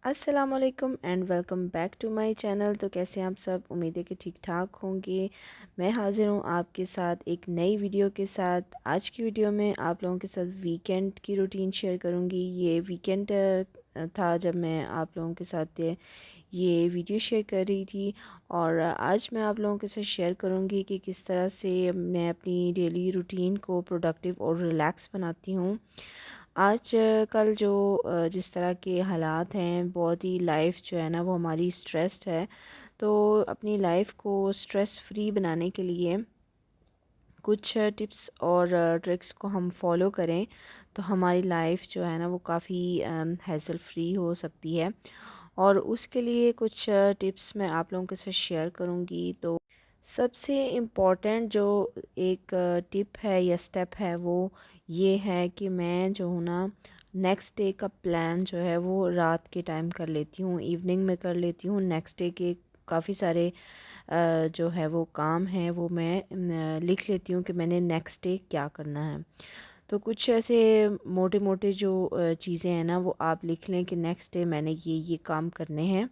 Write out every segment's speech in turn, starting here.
अस्सलामुअलैकुम and welcome back to my channel. तो कैसे हैं आप सब? उम्मीद है कि ठीक ठाक होंगे। मैं हाज़िर हूँ आपके साथ एक नई वीडियो के साथ। आज की वीडियो में आप लोगों के साथ वीकेंड की रूटीन शेयर करूँगी। ये वीकेंड था जब मैं आप लोगों के साथ ये वीडियो शेयर कर रही थी, और आज मैं आप लोगों के साथ शेयर करूँगी कि किस तरह से मैं अपनी डेली रूटीन को प्रोडक्टिव और रिलैक्स बनाती हूँ। आज कल जो जिस तरह के हालात हैं, बहुत ही लाइफ जो है ना वो हमारी स्ट्रेस्ड है। तो अपनी लाइफ को स्ट्रेस फ्री बनाने के लिए कुछ टिप्स और ट्रिक्स को हम फॉलो करें तो हमारी लाइफ जो है ना वो काफ़ी हैसल फ्री हो सकती है। और उसके लिए कुछ टिप्स मैं आप लोगों के साथ शेयर करूँगी। तो सबसे इम्पॉर्टेंट जो एक टिप है या स्टेप है वो ये है कि मैं जो हूँ ना नेक्स्ट डे का प्लान जो है वो रात के टाइम कर लेती हूँ, इवनिंग में कर लेती हूँ। नेक्स्ट डे के काफ़ी सारे जो है वो काम है वो मैं लिख लेती हूँ कि मैंने नेक्स्ट डे क्या करना है। तो कुछ ऐसे मोटे मोटे जो चीज़ें हैं ना वो आप लिख लें कि नेक्स्ट डे मैंने ये काम करने हैं।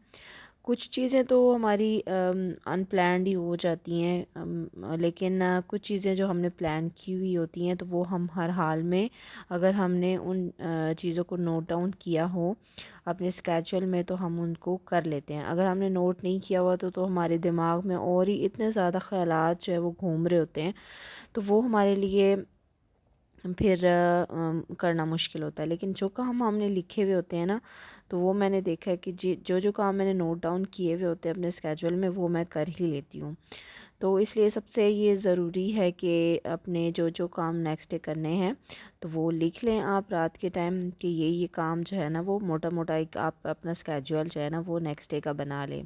कुछ चीज़ें तो हमारी अनप्लान्ड ही हो जाती हैं, लेकिन कुछ चीज़ें जो हमने प्लान की हुई होती हैं तो वो हम हर हाल में, अगर हमने उन चीज़ों को नोट डाउन किया हो अपने स्केड्यूल में, तो हम उनको कर लेते हैं। अगर हमने नोट नहीं किया हुआ तो हमारे दिमाग में और ही इतने ज़्यादा ख़यालात जो है वो घूम रहे होते हैं, तो वो हमारे लिए फिर करना मुश्किल होता है। लेकिन जो काम हमने लिखे हुए होते हैं ना, तो वो मैंने देखा है कि जो जो काम मैंने नोट डाउन किए हुए होते हैं अपने स्केड्यूल में, वो मैं कर ही लेती हूँ। तो इसलिए सबसे ये ज़रूरी है कि अपने जो जो काम नेक्स्ट डे करने हैं तो वो लिख लें आप रात के टाइम कि ये काम जो है ना वो मोटा मोटा एक आप अपना स्केड्यूल जो है ना वो नेक्स्ट डे का बना लें।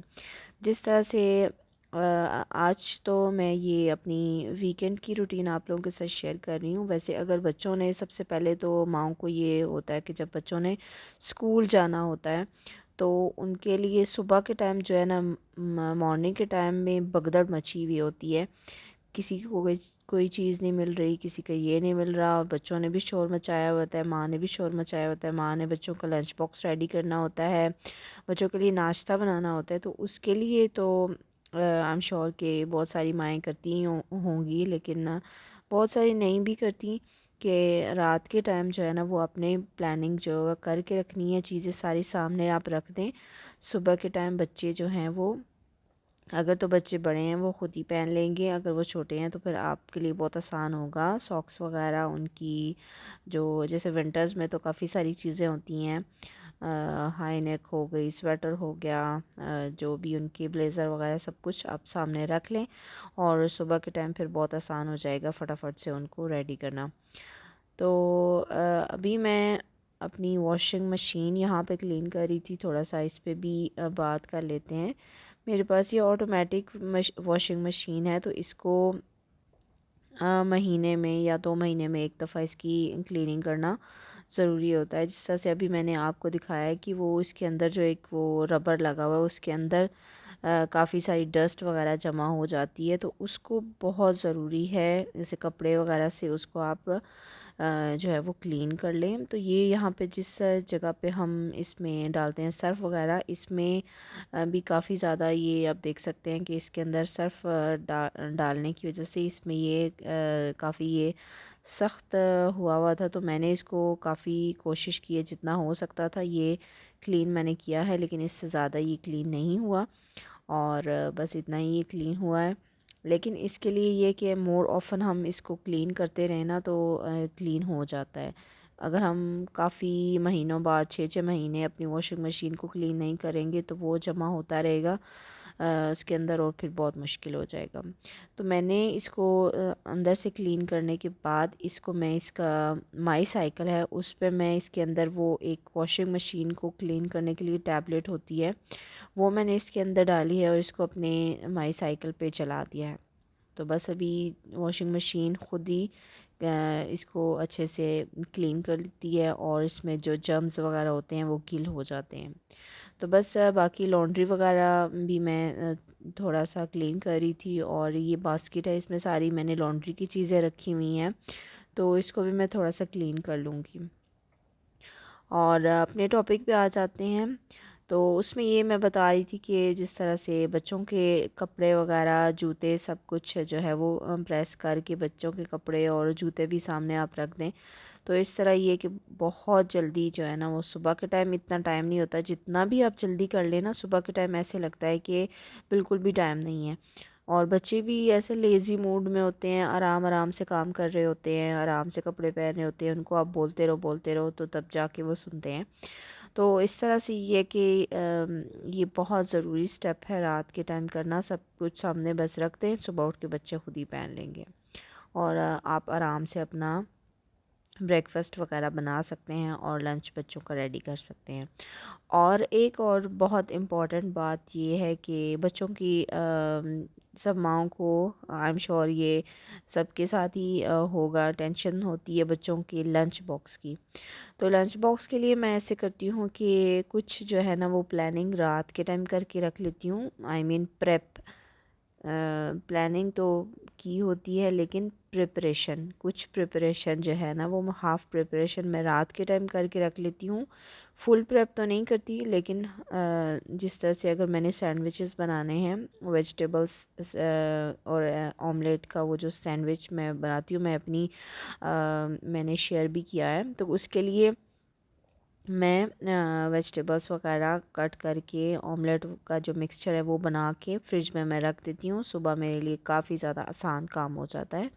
जिस तरह से आज तो मैं ये अपनी वीकेंड की रूटीन आप लोगों के साथ शेयर कर रही हूँ। वैसे अगर बच्चों ने, सबसे पहले तो माँओं को ये होता है कि जब बच्चों ने स्कूल जाना होता है तो उनके लिए सुबह के टाइम जो है ना, मॉर्निंग के टाइम में भगदड़ मची हुई होती है। किसी को कोई चीज़ नहीं मिल रही, किसी का ये नहीं मिल रहा, बच्चों ने भी शोर मचाया होता है, माँ ने भी शोर मचाया होता है। माँ ने बच्चों का लंच बॉक्स रेडी करना होता है, बच्चों के लिए नाश्ता बनाना होता है। तो उसके लिए तो आई एम श्योर कि बहुत सारी माएँ करती ही होंगी, लेकिन बहुत सारी नहीं भी करती कि रात के टाइम जो है ना वो अपने प्लानिंग जो है करके रखनी है, चीज़ें सारी सामने आप रख दें। सुबह के टाइम बच्चे जो हैं वो, अगर तो बच्चे बड़े हैं वो ख़ुद ही पहन लेंगे, अगर वो छोटे हैं तो फिर आपके लिए बहुत आसान होगा। सॉक्स वगैरह उनकी, जो जैसे विंटर्स में तो काफ़ी सारी चीज़ें होती हैं, हाई नेक हो गई, स्वेटर हो गया, जो भी उनके ब्लेज़र वगैरह सब कुछ आप सामने रख लें, और सुबह के टाइम फिर बहुत आसान हो जाएगा फटाफट से उनको रेडी करना। तो अभी मैं अपनी वॉशिंग मशीन यहाँ पे क्लीन कर रही थी, थोड़ा सा इस पे भी बात कर लेते हैं। मेरे पास ये ऑटोमेटिक वॉशिंग मशीन है, तो इसको महीने में या 2 महीने में एक दफ़ा इसकी क्लीनिंग करना ज़रूरी होता है। जिस तरह से अभी मैंने आपको दिखाया है कि वो इसके अंदर जो एक वो रबर लगा हुआ है, उसके अंदर काफ़ी सारी डस्ट वगैरह जमा हो जाती है, तो उसको बहुत ज़रूरी है जैसे कपड़े वगैरह से उसको आप जो है वो क्लीन कर लें। तो ये यहाँ पे जिस जगह पे हम इसमें डालते हैं सर्फ़ वगैरह, इसमें भी काफ़ी ज़्यादा, ये आप देख सकते हैं कि इसके अंदर सर्फ़ डालने की वजह से इसमें ये काफ़ी ये सख्त हुआ हुआ था। तो मैंने इसको काफ़ी कोशिश की है, जितना हो सकता था ये क्लीन मैंने किया है, लेकिन इससे ज़्यादा ये क्लीन नहीं हुआ, और बस इतना ही ये क्लीन हुआ है। लेकिन इसके लिए ये कि मोर ऑफ़न हम इसको क्लीन करते रहें ना तो क्लीन हो जाता है। अगर हम काफ़ी महीनों बाद 6-6 महीने अपनी वॉशिंग मशीन को क्लीन नहीं करेंगे तो वो जमा होता रहेगा उसके अंदर, और फिर बहुत मुश्किल हो जाएगा। तो मैंने इसको अंदर से क्लीन करने के बाद इसको मैं इसका माई साइकिल है उस पे मैं इसके अंदर वो एक वॉशिंग मशीन को क्लीन करने के लिए टैबलेट होती है वो मैंने इसके अंदर डाली है और इसको अपने माई साइकिल पे चला दिया है। तो बस अभी वॉशिंग मशीन ख़ुद ही इसको अच्छे से क्लीन कर लेती है और इसमें जो जर्म्स वगैरह होते हैं वो किल हो जाते हैं। तो बस बाकी लॉन्ड्री वगैरह भी मैं थोड़ा सा क्लीन कर रही थी, और ये बास्केट है इसमें सारी मैंने लॉन्ड्री की चीज़ें रखी हुई हैं तो इसको भी मैं थोड़ा सा क्लीन कर लूँगी। और अपने टॉपिक पे आ जाते हैं। तो उसमें ये मैं बता रही थी कि जिस तरह से बच्चों के कपड़े वगैरह जूते सब कुछ जो है वो प्रेस करके बच्चों के कपड़े और जूते भी सामने आप रख दें। तो इस तरह ये कि बहुत जल्दी जो है ना वो सुबह के टाइम इतना टाइम नहीं होता, जितना भी आप जल्दी कर लेना सुबह के टाइम ऐसे लगता है कि बिल्कुल भी टाइम नहीं है। और बच्चे भी ऐसे लेज़ी मूड में होते हैं, आराम आराम से काम कर रहे होते हैं, आराम से कपड़े पहन रहे होते हैं, उनको आप बोलते रहो तो तब जाके वो सुनते हैं। तो इस तरह से ये कि ये बहुत ज़रूरी स्टेप है रात के टाइम करना। सब कुछ सामने बस रख दें, सुबह उठ के बच्चे खुद ही पहन लेंगे और आप आराम से अपना ब्रेकफ़ास्ट वगैरह बना सकते हैं और लंच बच्चों का रेडी कर सकते हैं। और एक और बहुत इम्पॉर्टेंट बात ये है कि बच्चों की सब माँओं को आई एम श्योर ये सबके साथ ही होगा, टेंशन होती है बच्चों के लंच बॉक्स की। तो लंच बॉक्स के लिए मैं ऐसे करती हूँ कि कुछ जो है ना वो प्लानिंग रात के टाइम करके रख लेती हूँ, आई मीन प्रेप। प्लानिंग तो की होती है लेकिन प्रिपरेशन जो है ना वो हाफ़ प्रिपरेशन मैं रात के टाइम करके रख लेती हूँ। फुल प्रेप तो नहीं करती, लेकिन जिस तरह से अगर मैंने सैंडविचेस बनाने हैं वेजिटेबल्स और ऑमलेट का वो जो सैंडविच मैं बनाती हूँ मैं अपनी मैंने शेयर भी किया है, तो उसके लिए मैं वेजिटेबल्स वगैरह कट करके ऑमलेट का जो मिक्सचर है वो बना के फ्रिज में मैं रख देती हूँ। सुबह मेरे लिए काफ़ी ज़्यादा आसान काम हो जाता है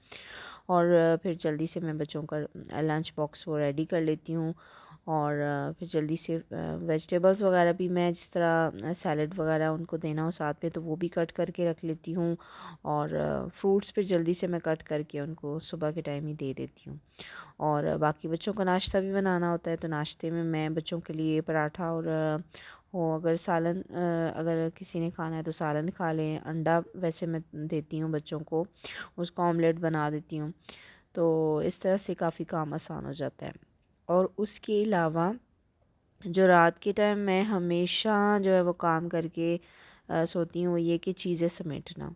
और फिर जल्दी से मैं बच्चों का लंच बॉक्स वो रेडी कर लेती हूँ। और फिर जल्दी से वेजिटेबल्स वगैरह भी मैं जिस तरह सैलड वगैरह उनको देना हो साथ में तो वो भी कट करके रख लेती हूँ, और फ्रूट्स फिर जल्दी से मैं कट करके उनको सुबह के टाइम ही दे देती हूँ। और बाकी बच्चों का नाश्ता भी बनाना होता है तो नाश्ते में मैं बच्चों के लिए पराठा और हो अगर सालन अगर किसी ने खाना है तो सालन खा लें, अंडा वैसे मैं देती हूँ बच्चों को, उसका ऑमलेट बना देती हूँ। तो इस तरह से काफ़ी काम आसान हो जाता है। और उसके अलावा जो रात के टाइम मैं हमेशा जो है वो काम करके सोती हूँ ये कि चीज़ें समेटना।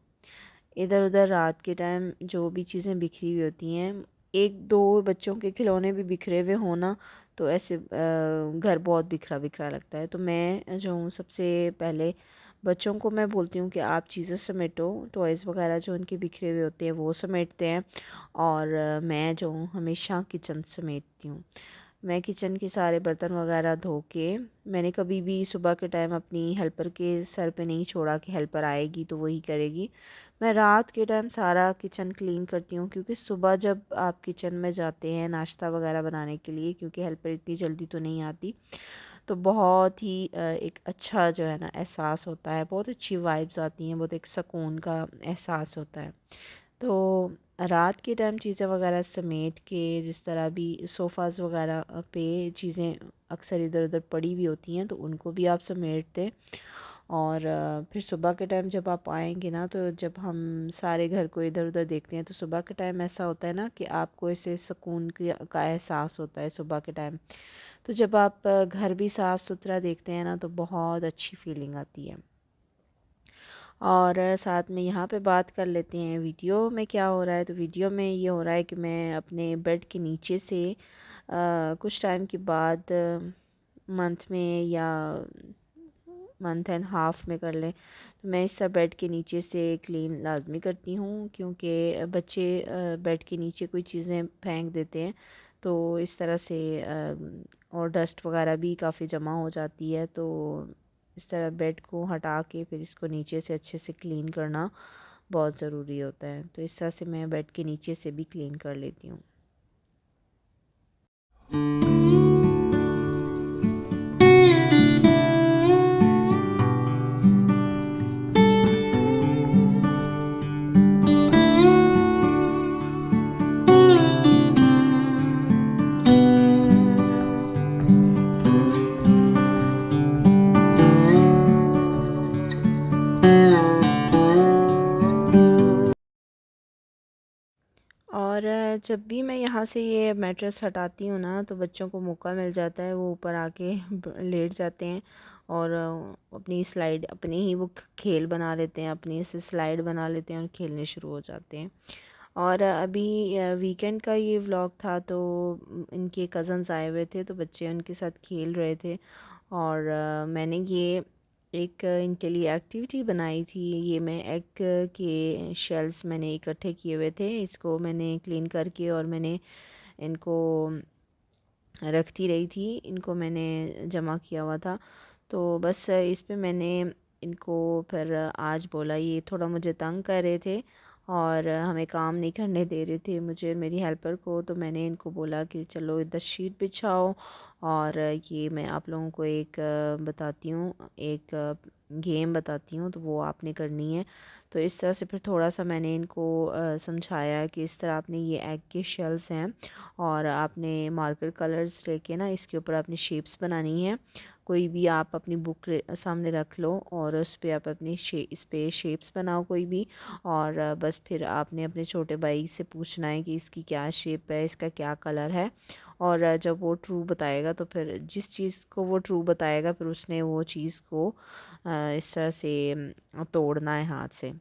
इधर उधर रात के टाइम जो भी चीज़ें बिखरी हुई होती हैं, एक दो बच्चों के खिलौने भी बिखरे हुए हो ना तो ऐसे घर बहुत बिखरा बिखरा लगता है। तो मैं जो हूँ सबसे पहले बच्चों को मैं बोलती हूँ कि आप चीज़ें समेटो, टॉयज़ वगैरह जो उनके बिखरे हुए होते हैं वो समेटते हैं, और मैं जो हूँ हमेशा किचन समेटती हूँ। मैं किचन के सारे बर्तन वगैरह धो के मैंने कभी भी सुबह के टाइम अपनी हेल्पर के सर पे नहीं छोड़ा कि हेल्पर आएगी तो वही करेगी। मैं रात के टाइम सारा किचन क्लीन करती हूँ, क्योंकि सुबह जब आप किचन में जाते हैं नाश्ता वगैरह बनाने के लिए, क्योंकि हेल्पर इतनी जल्दी तो नहीं आती, तो बहुत ही एक अच्छा जो है ना एहसास होता है, बहुत अच्छी वाइब्स आती हैं, बहुत एक सुकून का एहसास होता है। तो रात के टाइम चीज़ें वगैरह समेट के, जिस तरह भी सोफ़ाज़ वगैरह पे चीज़ें अक्सर इधर उधर पड़ी हुई होती हैं तो उनको भी आप समेट दें। और फिर सुबह के टाइम जब आप आएँगे ना तो जब हम सारे घर को इधर उधर देखते हैं तो सुबह के टाइम ऐसा होता है ना कि आपको ऐसे सुकून का एहसास होता है सुबह के टाइम। तो जब आप घर भी साफ़ सुथरा देखते हैं ना तो बहुत अच्छी फीलिंग आती है। और साथ में यहाँ पे बात कर लेते हैं वीडियो में क्या हो रहा है। तो वीडियो में ये हो रहा है कि मैं अपने बेड के नीचे से कुछ टाइम के बाद मंथ में या मंथ एंड हाफ़ में कर लें तो मैं इस सब बेड के नीचे से क्लीन लाजमी करती हूँ, क्योंकि बच्चे बेड के नीचे कोई चीज़ें फेंक देते हैं तो इस तरह से और डस्ट वगैरह भी काफ़ी जमा हो जाती है। तो इस तरह बेड को हटा के फिर इसको नीचे से अच्छे से क्लीन करना बहुत ज़रूरी होता है। तो इस तरह से मैं बेड के नीचे से भी क्लीन कर लेती हूँ। और जब भी मैं यहाँ से ये मैट्रेस हटाती हूँ ना, तो बच्चों को मौका मिल जाता है, वो ऊपर आके लेट जाते हैं और अपनी स्लाइड अपनी ही वो खेल बना लेते हैं, अपनी से स्लाइड बना लेते हैं और खेलने शुरू हो जाते हैं। और अभी वीकेंड का ये व्लॉग था, तो इनके कज़न्स आए हुए थे, तो बच्चे उनके साथ खेल रहे थे। और मैंने ये एक इनके लिए एक्टिविटी बनाई थी। ये मैं एग के शेल्स मैंने इकट्ठे किए हुए थे, इसको मैंने क्लीन करके और मैंने इनको रखती रही थी, इनको मैंने जमा किया हुआ था। तो बस इस पे मैंने इनको फिर आज बोला, ये थोड़ा मुझे तंग कर रहे थे और हमें काम नहीं करने दे रहे थे मुझे, मेरी हेल्पर को। तो मैंने इनको बोला कि चलो इधर शीट बिछाओ और ये मैं आप लोगों को एक बताती हूँ, एक गेम बताती हूँ, तो वो आपने करनी है। तो इस तरह से फिर थोड़ा सा मैंने इनको समझाया कि इस तरह आपने ये एग के शेल्स हैं और आपने मार्कर कलर्स लेके ना इसके ऊपर आपने शेप्स बनानी है। कोई भी आप अपनी बुक सामने रख लो और उस पे आप अपनी इस पे शेप्स बनाओ कोई भी। और बस फिर आपने अपने छोटे भाई से पूछना है कि इसकी क्या शेप है, इसका क्या कलर है। और जब वो ट्रू बताएगा, तो फिर जिस चीज़ को वो ट्रू बताएगा, फिर उसने वो चीज़ को इस तरह से तोड़ना है हाथ से।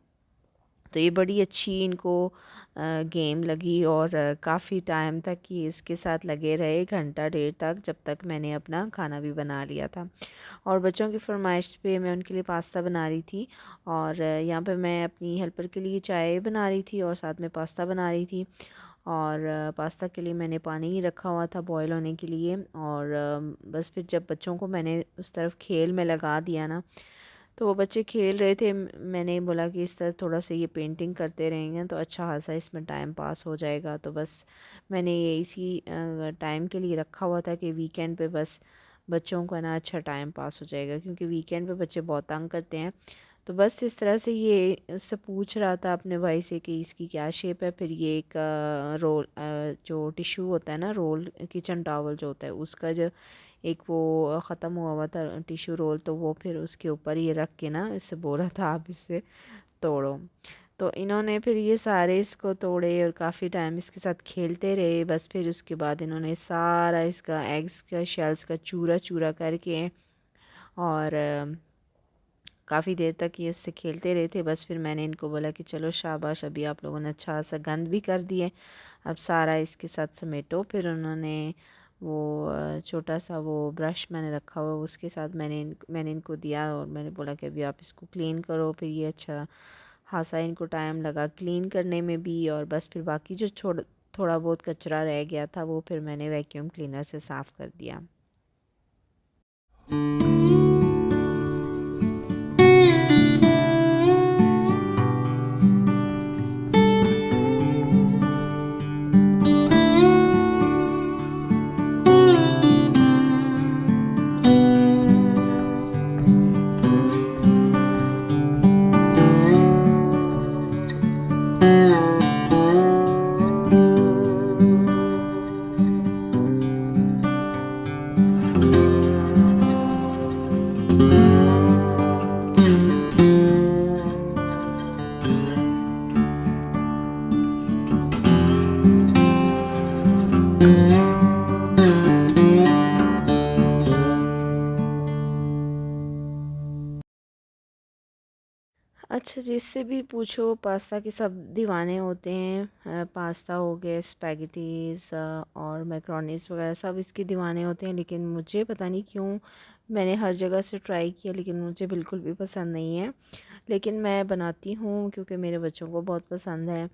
तो ये बड़ी अच्छी इनको गेम लगी और काफ़ी टाइम तक ये इसके साथ लगे रहे, घंटा डेढ़ तक, जब तक मैंने अपना खाना भी बना लिया था। और बच्चों की फरमाइश पे मैं उनके लिए पास्ता बना रही थी और यहाँ पे मैं अपनी हेल्पर के लिए चाय बना रही थी और साथ में पास्ता बना रही थी। और पास्ता के लिए मैंने पानी ही रखा हुआ था बॉईल होने के लिए। और बस फिर जब बच्चों को मैंने उस तरफ खेल में लगा दिया ना, तो वो बच्चे खेल रहे थे, मैंने बोला कि इस तरह थोड़ा सा ये पेंटिंग करते रहेंगे तो अच्छा खासा इसमें टाइम पास हो जाएगा। तो बस मैंने ये इसी टाइम के लिए रखा हुआ था कि वीकेंड पे बस बच्चों का ना अच्छा टाइम पास हो जाएगा, क्योंकि वीकेंड पे बच्चे बहुत तंग करते हैं। तो बस इस तरह से ये उससे पूछ रहा था अपने भाई से कि इसकी क्या शेप है। फिर ये एक रोल जो टिश्यू होता है ना, रोल किचन टॉवल जो होता है उसका जो एक वो ख़त्म हुआ हुआ था टिश्यू रोल, तो वो फिर उसके ऊपर ये रख के ना इससे बोला था आप इससे तोड़ो। तो इन्होंने फिर ये सारे इसको तोड़े और काफ़ी टाइम इसके साथ खेलते रहे। बस फिर उसके बाद इन्होंने सारा इसका एग्स का शेल्स का चूरा चूरा करके और काफ़ी देर तक ये उससे खेलते रहे थे। बस फिर मैंने इनको बोला कि चलो शाबाश, अभी आप लोगों ने अच्छा सा गंद भी कर दिए, अब सारा इसके साथ समेटो। फिर उन्होंने वो छोटा सा वो ब्रश मैंने रखा हुआ उसके साथ मैंने इनको दिया और मैंने बोला कि अभी आप इसको क्लीन करो। फिर ये अच्छा खासा इनको टाइम लगा क्लीन करने में भी। और बस फिर बाकी जो थोड़ा बहुत कचरा रह गया था वो फिर मैंने वैक्यूम क्लीनर से साफ़ कर दिया। अच्छा, जिससे भी पूछो पास्ता के सब दीवाने होते हैं। पास्ता हो गए, स्पैगेटीज़ और मैक्रोनीस वगैरह सब इसके दीवाने होते हैं। लेकिन मुझे पता नहीं क्यों, मैंने हर जगह से ट्राई किया लेकिन मुझे बिल्कुल भी पसंद नहीं है। लेकिन मैं बनाती हूँ क्योंकि मेरे बच्चों को बहुत पसंद है।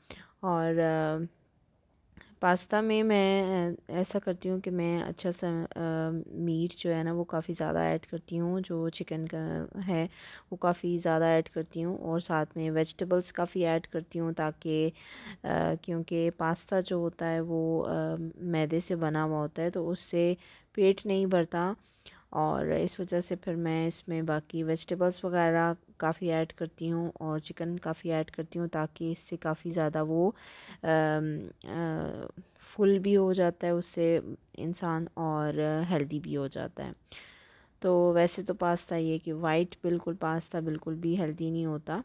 और पास्ता में मैं ऐसा करती हूँ कि मैं अच्छा सा मीट जो है ना वो काफ़ी ज़्यादा ऐड करती हूँ, जो चिकन का है वो काफ़ी ज़्यादा ऐड करती हूँ, और साथ में वेजिटेबल्स काफ़ी ऐड करती हूँ ताकि क्योंकि पास्ता जो होता है वो मैदे से बना हुआ होता है तो उससे पेट नहीं भरता, और इस वजह से फिर मैं इसमें बाकी वेजिटेबल्स वगैरह काफ़ी ऐड करती हूँ और चिकन काफ़ी ऐड करती हूँ ताकि इससे काफ़ी ज़्यादा वो फुल भी हो जाता है उससे इंसान, और हेल्दी भी हो जाता है। तो वैसे तो पास्ता ये कि वाइट बिल्कुल पास्ता बिल्कुल भी हेल्दी नहीं होता,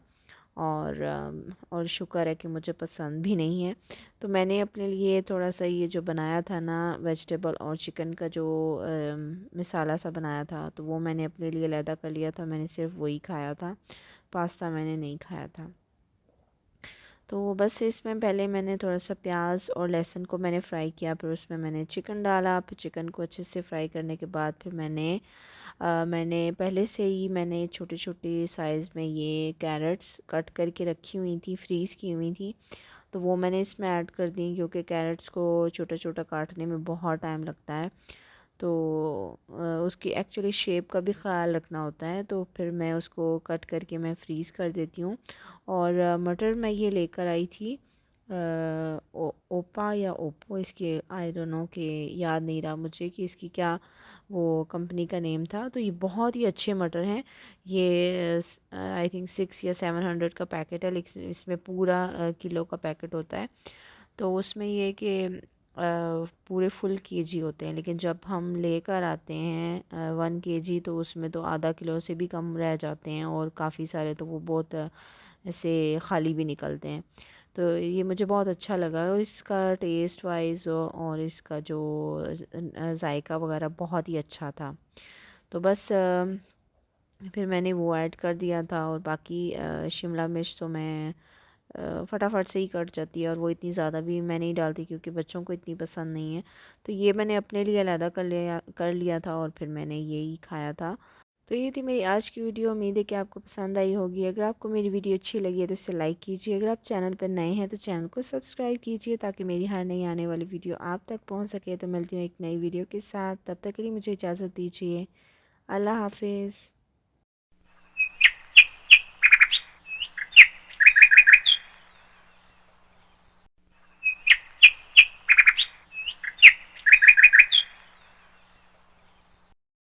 और शुक्र है कि मुझे पसंद भी नहीं है। तो मैंने अपने लिए थोड़ा सा ये जो बनाया था ना वेजिटेबल और चिकन का जो मसाला सा बनाया था, तो वो मैंने अपने लिए अलहदा कर लिया था, मैंने सिर्फ वही खाया था, पास्ता मैंने नहीं खाया था। तो बस इसमें पहले मैंने थोड़ा सा प्याज और लहसुन को मैंने फ्राई किया, फिर उसमें मैंने चिकन डाला, फिर चिकन को अच्छे से फ्राई करने के बाद फिर मैंने पहले से ही मैंने छोटे छोटे साइज़ में ये कैरेट्स कट करके रखी हुई थी, फ्रीज़ की हुई थी, तो वो मैंने इसमें ऐड कर दी क्योंकि कैरेट्स को छोटा छोटा काटने में बहुत टाइम लगता है, तो उसकी एक्चुअली शेप का भी ख़्याल रखना होता है, तो फिर मैं उसको कट करके मैं फ्रीज़ कर देती हूँ। और मटर मैं ये लेकर आई थी ओपा या ओप्पो, इसके आई डोंट नो कि याद नहीं रहा मुझे कि इसकी क्या वो कंपनी का नेम था। तो ये बहुत ही अच्छे मटर हैं, ये आई थिंक 600 या 700 का पैकेट है, लेकिन इसमें पूरा किलो का पैकेट होता है। तो उसमें ये कि पूरे फुल केजी होते हैं, लेकिन जब हम लेकर आते हैं 1 केजी तो उसमें तो आधा किलो से भी कम रह जाते हैं, और काफ़ी सारे तो वो बहुत ऐसे खाली भी निकलते हैं। तो ये मुझे बहुत अच्छा लगा, और इसका टेस्ट वाइज और इसका जो जायका वगैरह बहुत ही अच्छा था। तो बस फिर मैंने वो ऐड कर दिया था, और बाकी शिमला मिर्च तो मैं फटाफट से ही कट जाती है, और वो इतनी ज़्यादा भी मैं नहीं डालती क्योंकि बच्चों को इतनी पसंद नहीं है। तो ये मैंने अपने लिए अलहदा कर लिया था, और फिर मैंने यही खाया था। तो ये थी मेरी आज की वीडियो, उम्मीद है कि आपको पसंद आई होगी। अगर आपको मेरी वीडियो अच्छी लगी है तो इसे लाइक कीजिए, अगर आप चैनल पर नए हैं तो चैनल को सब्सक्राइब कीजिए ताकि मेरी हर नई आने वाली वीडियो आप तक पहुंच सके। तो मिलती हूँ एक नई वीडियो के साथ, तब तक के लिए मुझे इजाज़त दीजिए। अल्लाह हाफिज़।